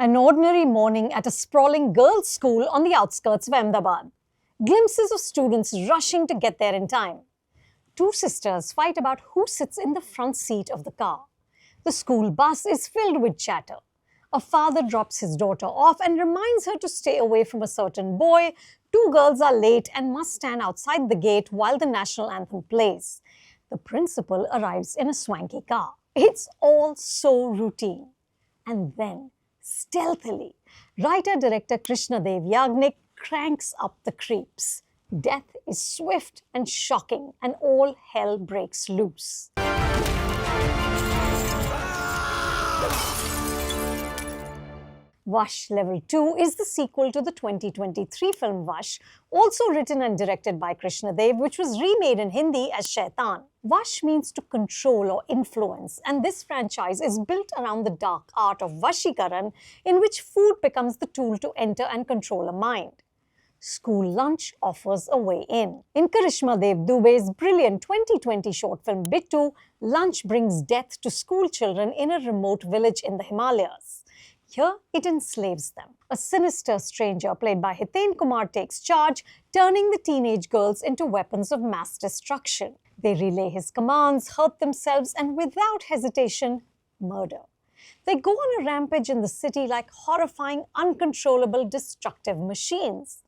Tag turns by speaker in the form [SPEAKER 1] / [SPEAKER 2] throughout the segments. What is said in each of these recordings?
[SPEAKER 1] An ordinary morning at a sprawling girls' school on the outskirts of Ahmedabad. Glimpses of students rushing to get there in time. Two sisters fight about who sits in the front seat of the car. The school bus is filled with chatter. A father drops his daughter off and reminds her to stay away from a certain boy. Two girls are late and must stand outside the gate while the national anthem plays. The principal arrives in a swanky car. It's all so routine. And then, stealthily, writer-director Krishnadev Yagnik cranks up the creeps. Death is swift and shocking, and all hell breaks loose. Vash Level 2 is the sequel to the 2023 film Vash, also written and directed by Krishnadev, which was remade in Hindi as Shaitaan. Vash means to control or influence, and this franchise is built around the dark art of Vashikaran, in which food becomes the tool to enter and control a mind. School lunch offers a way in. In Krishnadev Dubey's brilliant 2020 short film Bittu, lunch brings death to school children in a remote village in the Himalayas. Here, it enslaves them. A sinister stranger played by Hiten Kumar takes charge, turning the teenage girls into weapons of mass destruction. They relay his commands, hurt themselves, and without hesitation, murder. They go on a rampage in the city like horrifying, uncontrollable, destructive machines.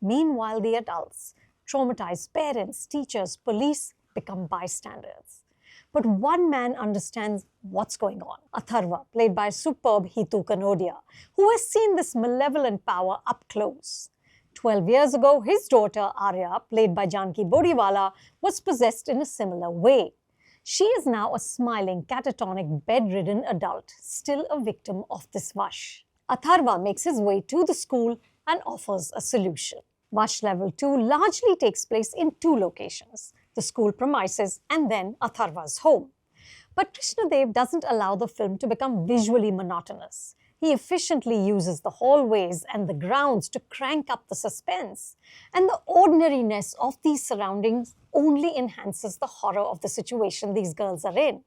[SPEAKER 1] Meanwhile, the adults, traumatized parents, teachers, police, become bystanders. But one man understands what's going on. Atharva, played by superb Hitu Kanodia, who has seen this malevolent power up close. 12 years ago, his daughter Aarya, played by Janki Bodiwala, was possessed in a similar way. She is now a smiling, catatonic, bedridden adult, still a victim of this Vash. Atharva makes his way to the school and offers a solution. Vash Level 2 largely takes place in two locations: the school premises and then Atharva's home. But Krishnadev doesn't allow the film to become visually monotonous. He efficiently uses the hallways and the grounds to crank up the suspense. And the ordinariness of these surroundings only enhances the horror of the situation these girls are in.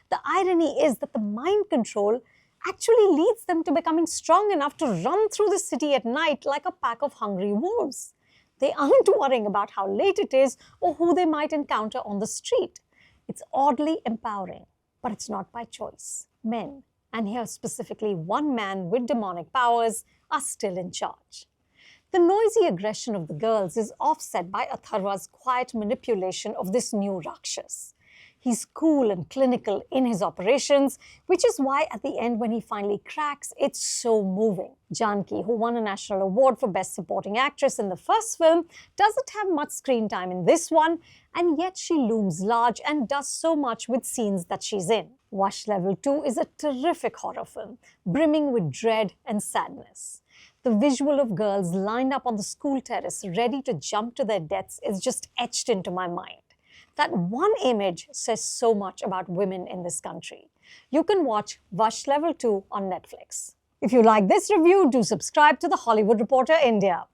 [SPEAKER 1] The irony is that the mind control actually leads them to becoming strong enough to run through the city at night like a pack of hungry wolves. They aren't worrying about how late it is or who they might encounter on the street. It's oddly empowering, but it's not by choice. Men, and here specifically one man with demonic powers, are still in charge. The noisy aggression of the girls is offset by Atharva's quiet manipulation of this new Rakshas. He's cool and clinical in his operations, which is why at the end when he finally cracks, it's so moving. Janki, who won a national award for Best Supporting Actress in the first film, doesn't have much screen time in this one, and yet she looms large and does so much with scenes that she's in. Vash Level 2 is a terrific horror film, brimming with dread and sadness. The visual of girls lined up on the school terrace ready to jump to their deaths is just etched into my mind. That one image says so much about women in this country. You can watch Vash Level 2 on Netflix. If you like this review, do subscribe to The Hollywood Reporter India.